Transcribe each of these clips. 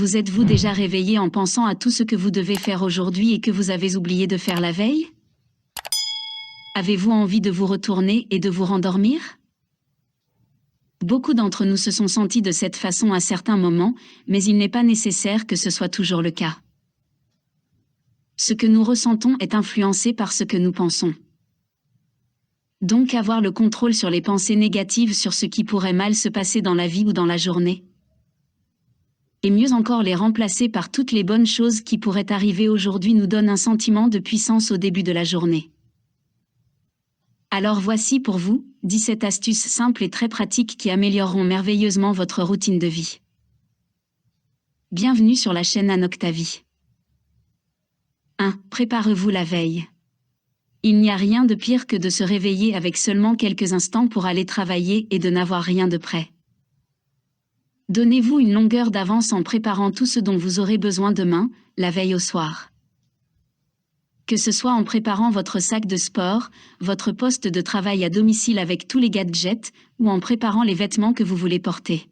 Vous êtes-vous déjà réveillé en pensant à tout ce que vous devez faire aujourd'hui et que vous avez oublié de faire la veille? Avez-vous envie de vous retourner et de vous rendormir? Beaucoup d'entre nous se sont sentis de cette façon à certains moments, mais il n'est pas nécessaire que ce soit toujours le cas. Ce que nous ressentons est influencé par ce que nous pensons. Donc avoir le contrôle sur les pensées négatives sur ce qui pourrait mal se passer dans la vie ou dans la journée. Et mieux encore les remplacer par toutes les bonnes choses qui pourraient arriver aujourd'hui nous donne un sentiment de puissance au début de la journée. Alors voici pour vous, 17 astuces simples et très pratiques qui amélioreront merveilleusement votre routine de vie. Bienvenue sur la chaîne Anne Octavie. 1. Préparez-vous la veille. Il n'y a rien de pire que de se réveiller avec seulement quelques instants pour aller travailler et de n'avoir rien de prêt. Donnez-vous une longueur d'avance en préparant tout ce dont vous aurez besoin demain, la veille au soir. Que ce soit en préparant votre sac de sport, votre poste de travail à domicile avec tous les gadgets, ou en préparant les vêtements que vous voulez porter.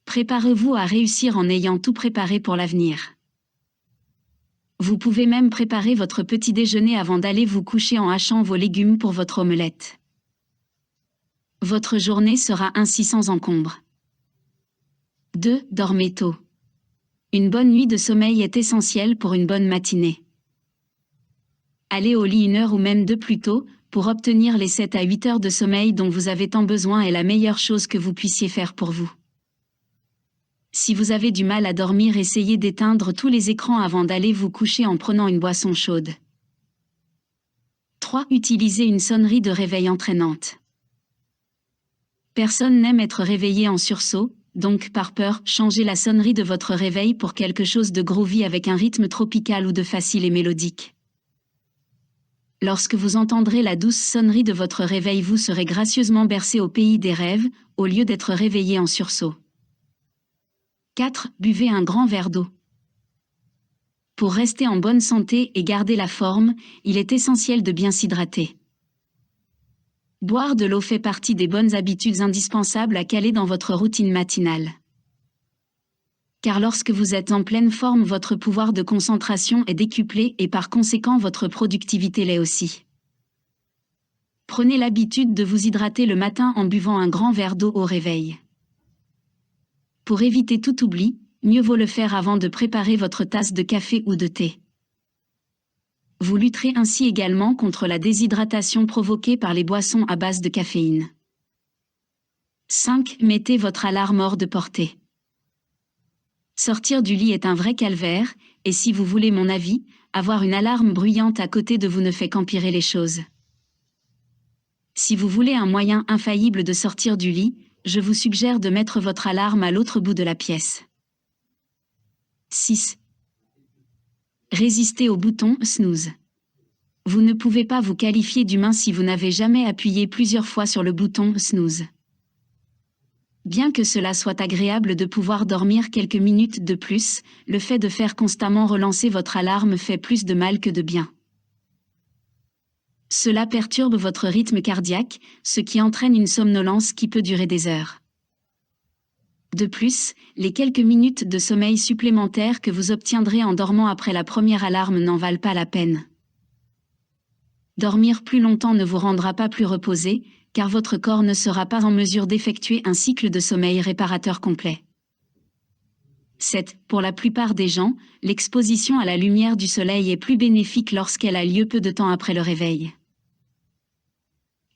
Préparez-vous à réussir en ayant tout préparé pour l'avenir. Vous pouvez même préparer votre petit déjeuner avant d'aller vous coucher en hachant vos légumes pour votre omelette. Votre journée sera ainsi sans encombre. 2. Dormez tôt. Une bonne nuit de sommeil est essentielle pour une bonne matinée. Allez au lit 1 heure ou même 2 plus tôt, pour obtenir les 7 à 8 heures de sommeil dont vous avez tant besoin est la meilleure chose que vous puissiez faire pour vous. Si vous avez du mal à dormir, essayez d'éteindre tous les écrans avant d'aller vous coucher en prenant une boisson chaude. 3. Utilisez une sonnerie de réveil entraînante. Personne n'aime être réveillé en sursaut, donc par peur, changez la sonnerie de votre réveil pour quelque chose de groovy avec un rythme tropical ou de facile et mélodique. Lorsque vous entendrez la douce sonnerie de votre réveil, vous serez gracieusement bercé au pays des rêves, au lieu d'être réveillé en sursaut. 4. Buvez un grand verre d'eau. Pour rester en bonne santé et garder la forme, il est essentiel de bien s'hydrater. Boire de l'eau fait partie des bonnes habitudes indispensables à caler dans votre routine matinale. Car lorsque vous êtes en pleine forme, votre pouvoir de concentration est décuplé et par conséquent votre productivité l'est aussi. Prenez l'habitude de vous hydrater le matin en buvant un grand verre d'eau au réveil. Pour éviter tout oubli, mieux vaut le faire avant de préparer votre tasse de café ou de thé. Vous lutterez ainsi également contre la déshydratation provoquée par les boissons à base de caféine. 5. Mettez votre alarme hors de portée. Sortir du lit est un vrai calvaire, et si vous voulez mon avis, avoir une alarme bruyante à côté de vous ne fait qu'empirer les choses. Si vous voulez un moyen infaillible de sortir du lit, je vous suggère de mettre votre alarme à l'autre bout de la pièce. 6. Résistez au bouton snooze. Vous ne pouvez pas vous qualifier d'humain si vous n'avez jamais appuyé plusieurs fois sur le bouton snooze. Bien que cela soit agréable de pouvoir dormir quelques minutes de plus, le fait de faire constamment relancer votre alarme fait plus de mal que de bien. Cela perturbe votre rythme cardiaque, ce qui entraîne une somnolence qui peut durer des heures. De plus, les quelques minutes de sommeil supplémentaires que vous obtiendrez en dormant après la première alarme n'en valent pas la peine. Dormir plus longtemps ne vous rendra pas plus reposé, car votre corps ne sera pas en mesure d'effectuer un cycle de sommeil réparateur complet. 7. Pour la plupart des gens, l'exposition à la lumière du soleil est plus bénéfique lorsqu'elle a lieu peu de temps après le réveil.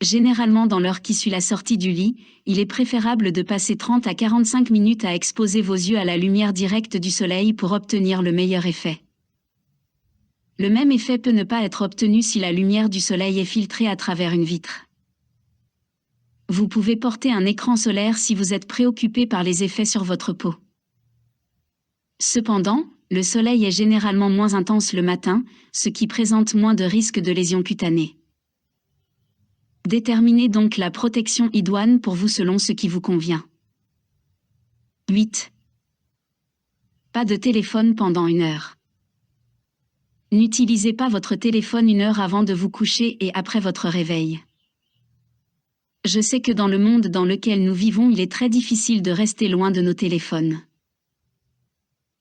Généralement dans l'heure qui suit la sortie du lit, il est préférable de passer 30 à 45 minutes à exposer vos yeux à la lumière directe du soleil pour obtenir le meilleur effet. Le même effet peut ne pas être obtenu si la lumière du soleil est filtrée à travers une vitre. Vous pouvez porter un écran solaire si vous êtes préoccupé par les effets sur votre peau. Cependant, le soleil est généralement moins intense le matin, ce qui présente moins de risques de lésions cutanées. Déterminez donc la protection idoine pour vous selon ce qui vous convient. 8. Pas de téléphone pendant 1 heure. N'utilisez pas votre téléphone 1 heure avant de vous coucher et après votre réveil. Je sais que dans le monde dans lequel nous vivons, il est très difficile de rester loin de nos téléphones.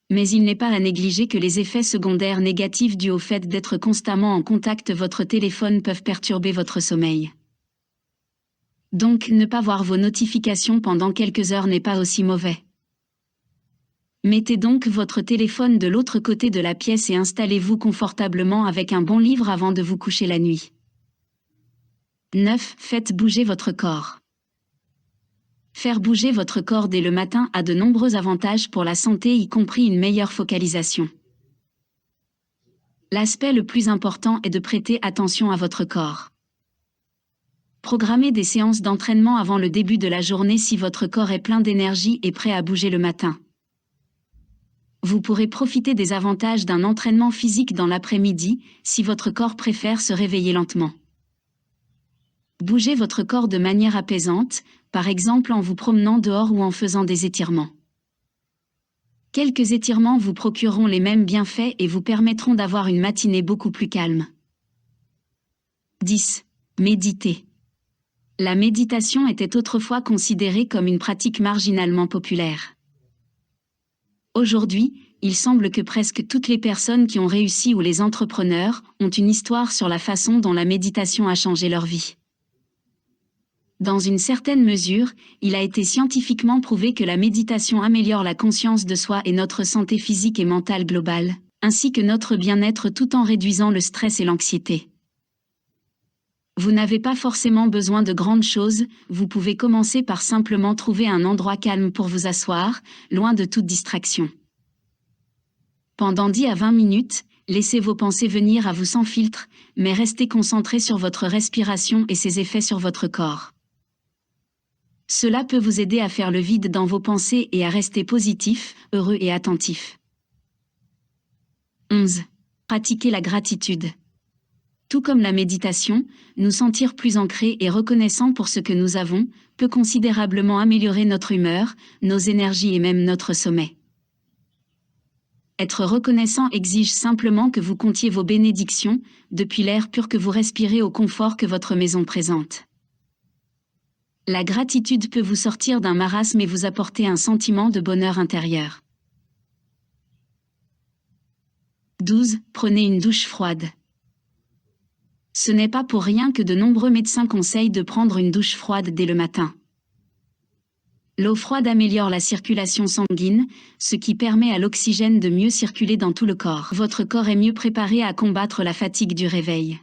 Mais il n'est pas à négliger que les effets secondaires négatifs dus au fait d'être constamment en contact votre téléphone peuvent perturber votre sommeil. Donc, ne pas voir vos notifications pendant quelques heures n'est pas aussi mauvais. Mettez donc votre téléphone de l'autre côté de la pièce et installez-vous confortablement avec un bon livre avant de vous coucher la nuit. 9. Faites bouger votre corps. Faire bouger votre corps dès le matin a de nombreux avantages pour la santé, y compris une meilleure focalisation. L'aspect le plus important est de prêter attention à votre corps. Programmez des séances d'entraînement avant le début de la journée si votre corps est plein d'énergie et prêt à bouger le matin. Vous pourrez profiter des avantages d'un entraînement physique dans l'après-midi, si votre corps préfère se réveiller lentement. Bougez votre corps de manière apaisante, par exemple en vous promenant dehors ou en faisant des étirements. Quelques étirements vous procureront les mêmes bienfaits et vous permettront d'avoir une matinée beaucoup plus calme. 10. Méditez. La méditation était autrefois considérée comme une pratique marginalement populaire. Aujourd'hui, il semble que presque toutes les personnes qui ont réussi ou les entrepreneurs ont une histoire sur la façon dont la méditation a changé leur vie. Dans une certaine mesure, il a été scientifiquement prouvé que la méditation améliore la conscience de soi et notre santé physique et mentale globale, ainsi que notre bien-être tout en réduisant le stress et l'anxiété. Vous n'avez pas forcément besoin de grandes choses, vous pouvez commencer par simplement trouver un endroit calme pour vous asseoir, loin de toute distraction. Pendant 10 à 20 minutes, laissez vos pensées venir à vous sans filtre, mais restez concentré sur votre respiration et ses effets sur votre corps. Cela peut vous aider à faire le vide dans vos pensées et à rester positif, heureux et attentif. 11. Pratiquez la gratitude. Tout comme la méditation, nous sentir plus ancrés et reconnaissants pour ce que nous avons, peut considérablement améliorer notre humeur, nos énergies et même notre sommeil. Être reconnaissant exige simplement que vous comptiez vos bénédictions, depuis l'air pur que vous respirez au confort que votre maison présente. La gratitude peut vous sortir d'un marasme et vous apporter un sentiment de bonheur intérieur. 12. Prenez une douche froide. Ce n'est pas pour rien que de nombreux médecins conseillent de prendre une douche froide dès le matin. L'eau froide améliore la circulation sanguine, ce qui permet à l'oxygène de mieux circuler dans tout le corps. Votre corps est mieux préparé à combattre la fatigue du réveil.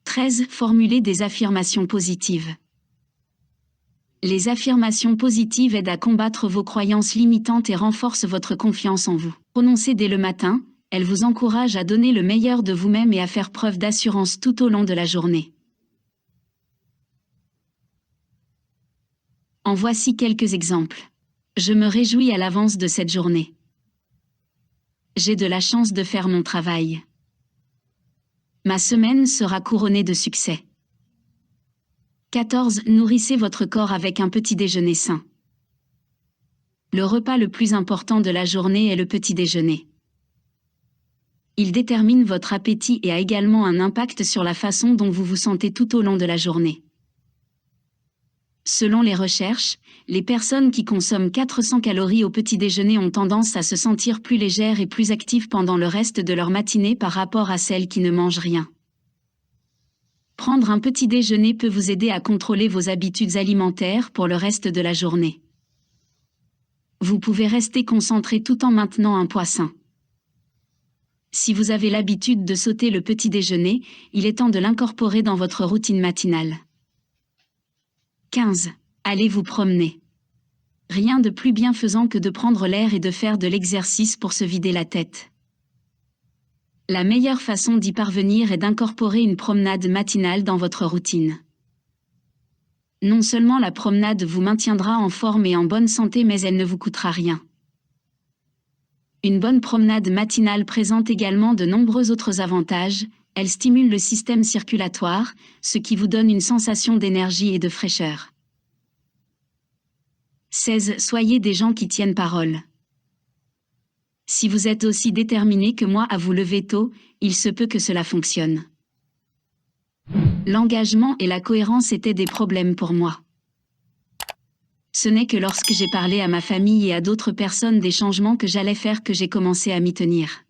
« 13. Formulez des affirmations positives. Les affirmations positives aident à combattre vos croyances limitantes et renforcent votre confiance en vous. Prononcées dès le matin, elles vous encouragent à donner le meilleur de vous-même et à faire preuve d'assurance tout au long de la journée. En voici quelques exemples. Je me réjouis à l'avance de cette journée. J'ai de la chance de faire mon travail. Ma semaine sera couronnée de succès. 14. Nourrissez votre corps avec un petit déjeuner sain. Le repas le plus important de la journée est le petit déjeuner. Il détermine votre appétit et a également un impact sur la façon dont vous vous sentez tout au long de la journée. Selon les recherches, les personnes qui consomment 400 calories au petit déjeuner ont tendance à se sentir plus légères et plus actives pendant le reste de leur matinée par rapport à celles qui ne mangent rien. Prendre un petit déjeuner peut vous aider à contrôler vos habitudes alimentaires pour le reste de la journée. Vous pouvez rester concentré tout en maintenant un poids sain. Si vous avez l'habitude de sauter le petit déjeuner, il est temps de l'incorporer dans votre routine matinale. 15. Allez vous promener. Rien de plus bienfaisant que de prendre l'air et de faire de l'exercice pour se vider la tête. La meilleure façon d'y parvenir est d'incorporer une promenade matinale dans votre routine. Non seulement la promenade vous maintiendra en forme et en bonne santé, mais elle ne vous coûtera rien. Une bonne promenade matinale présente également de nombreux autres avantages. Elle stimule le système circulatoire, ce qui vous donne une sensation d'énergie et de fraîcheur. 16. Soyez des gens qui tiennent parole. Si vous êtes aussi déterminé que moi à vous lever tôt, il se peut que cela fonctionne. L'engagement et la cohérence étaient des problèmes pour moi. Ce n'est que lorsque j'ai parlé à ma famille et à d'autres personnes des changements que j'allais faire que j'ai commencé à m'y tenir.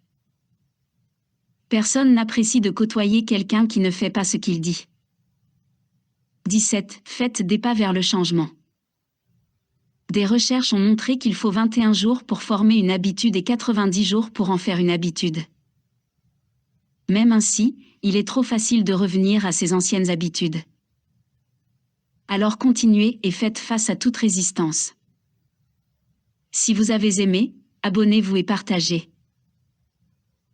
Personne n'apprécie de côtoyer quelqu'un qui ne fait pas ce qu'il dit. 17. Faites des pas vers le changement. Des recherches ont montré qu'il faut 21 jours pour former une habitude et 90 jours pour en faire une habitude. Même ainsi, il est trop facile de revenir à ses anciennes habitudes. Alors continuez et faites face à toute résistance. Si vous avez aimé, abonnez-vous et partagez.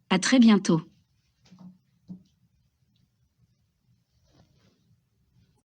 À très bientôt.